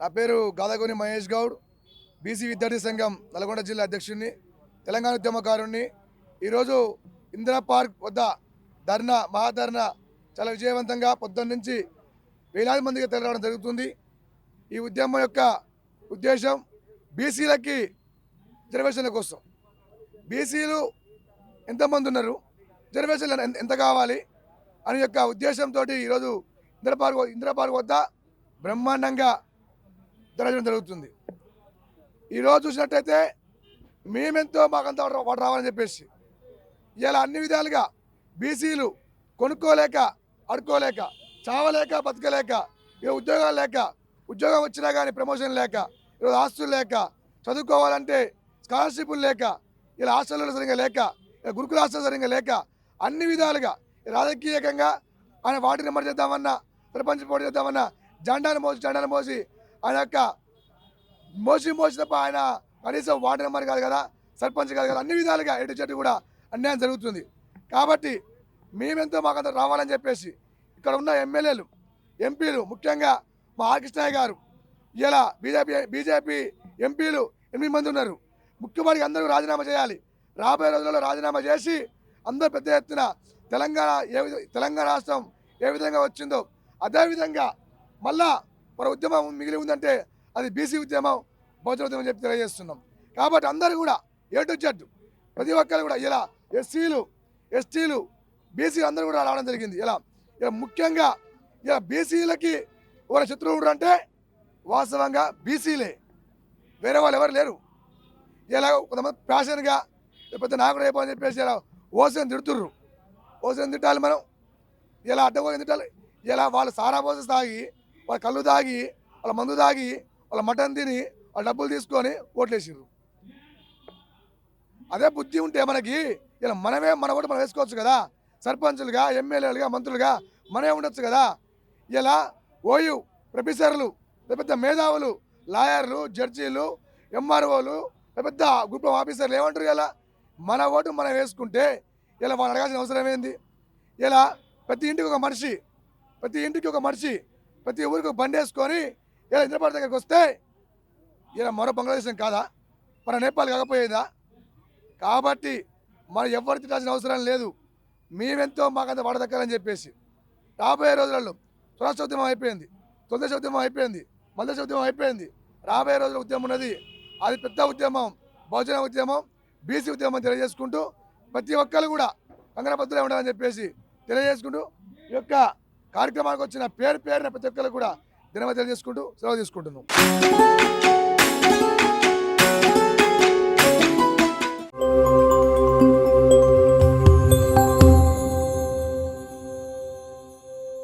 నా పేరు గాదగోని మహేష్ గౌడ్, బీసీ విద్యార్థి సంఘం నల్గొండ జిల్లా అధ్యక్షుడిని, తెలంగాణ ఉద్యమకారుణ్ణి. ఈరోజు ఇందిరా పార్క్ వద్ద మహాధర్నా చాలా విజయవంతంగా పొద్దున్న నుంచి వేలాది మందికి తెలవడం జరుగుతుంది. ఈ ఉద్యమం యొక్క ఉద్దేశం బీసీలకి రిజర్వేషన్ల కోసం. బీసీలు ఎంతమంది ఉన్నారు, రిజర్వేషన్లు ఎంత కావాలి అని యొక్క ఉద్దేశంతో ఈరోజు ఇందిరా పార్క్ వద్ద బ్రహ్మాండంగా జరగడం జరుగుతుంది. ఈరోజు చూసినట్టయితే మేమెంతో మాకంతా వాడు రావాలని చెప్పేసి ఇలా అన్ని విధాలుగా బీసీలు కొనుక్కోలేక, అడుకోలేక, చావలేక, బతకలేక, ఉద్యోగాలు లేక, ఉద్యోగం వచ్చినా కానీ ప్రమోషన్ లేక, ఈరోజు ఆస్తులు లేక, చదువుకోవాలంటే స్కాలర్షిప్లు లేక, ఇలా హాస్టల్లో సరిగ్గా లేక, గురుకుల హాస్టల్ సరిగ్గా లేక, అన్ని విధాలుగా రాజకీయంగా ఆయన వార్డు నెంబర్ చేద్దామన్నా, సర్పంచ్ పోటీ చేద్దామన్నా జెండాను మోసి ఆయన యొక్క మోసినప్ప ఆయన కనీసం వార్డు నెంబర్ కాదు కదా, సర్పంచ్ కాదు కదా, అన్ని విధాలుగా ఎటు చెట్టు కూడా అన్యాయం జరుగుతుంది. కాబట్టి మేమెంతో మాకంత రావాలని చెప్పేసి ఇక్కడ ఉన్న ఎమ్మెల్యేలు, ఎంపీలు, ముఖ్యంగా మా ఆర్ కృష్ణయ్య గారు, ఇలా బీజేపీ ఎంపీలు 8 మంది ఉన్నారు. ముఖ్యమంత్రికి అందరూ రాజీనామా చేయాలి. రాబోయే రోజుల్లో రాజీనామా చేసి అందరూ పెద్ద ఎత్తున తెలంగాణ రాష్ట్రం ఏ విధంగా వచ్చిందో అదేవిధంగా మళ్ళా మన ఉద్యమం మిగిలి ఉందంటే అది బీసీ ఉద్యమం, బహుజన ఉద్యమం చెప్పి తెలియజేస్తున్నాం. కాబట్టి అందరూ కూడా ఏటు జట్టు ప్రతి ఒక్కరు కూడా ఇలా ఎస్సీలు, ఎస్టీలు, బీసీలు అందరూ కూడా రావడం జరిగింది. ఇలా ముఖ్యంగా ఇలా బీసీలకి ఒక శత్రువుడు అంటే వాస్తవంగా బీసీలే, వేరే వాళ్ళు ఎవరు లేరు. ఇలా కొంతమంది ప్యాషన్గా పెద్ద నాయకుడు అయిపోని చెప్పేసి ఇలా ఓసని తిడుతుర్రు. ఓసని తిట్టాలి మనం, ఇలా అడ్డపోయి తిట్టాలి. ఇలా వాళ్ళు సారా పోసి తాగి, వాళ్ళ కళ్ళు తాగి, వాళ్ళ మందు తాగి, వాళ్ళ మటన్ తిని, వాళ్ళ డబ్బులు తీసుకొని ఓట్లేసిర్రు. అదే బుద్ధి ఉంటే మనకి ఇలా మన ఓటు మనం వేసుకోవచ్చు కదా, సర్పంచులుగా, ఎమ్మెల్యేలుగా, మంత్రులుగా మనమే ఉండొచ్చు కదా. ఇలా ఓయూ ప్రొఫెసర్లు, పెద్ద మేధావులు, లాయర్లు, జడ్జీలు, ఎంఆర్ఓలు, పెద్ద గ్రూప్ ఆఫ్ ఆఫీసర్లు ఏమంటారు? ఇలా మన ఓటు మనం వేసుకుంటే ఇలా వాళ్ళు అడగాల్సిన అవసరం ఏంది? ఇలా ప్రతి ఇంటికి ఒక మనిషి, ప్రతి ఊరికి ఒక బండి వేసుకొని ఇలా ఇంద్రపాటి దగ్గరికి వస్తే ఇలా మరో బంగ్లాదేశం కాదా, మన నేపాల్ కాకపోయేదా? కాబట్టి మనం ఎవరు తిట్టాల్సిన అవసరం లేదు. మేమెంతో మాకంత వాడదక్కాలని చెప్పేసి రాబోయే రోజులలో స్వరాష్ట్ర ఉద్యమం అయిపోయింది, తొలిదేశ ఉద్యమం అయిపోయింది, మల్దేశ ఉద్యమం అయిపోయింది. రాబోయే రోజుల ఉద్యమం ఉన్నది, అది పెద్ద ఉద్యమం, బహుజన ఉద్యమం, బీసీ ఉద్యమం తెలియజేసుకుంటూ ప్రతి ఒక్కరు కూడా కంగనబద్దులే ఉండాలని చెప్పేసి తెలియజేసుకుంటూ ఈ యొక్క కార్యక్రమానికి వచ్చిన పేరున ప్రతి ఒక్కరు కూడా ధన్యవాదాలు తెలియజేసుకుంటూ సెలవు తీసుకుంటున్నాం.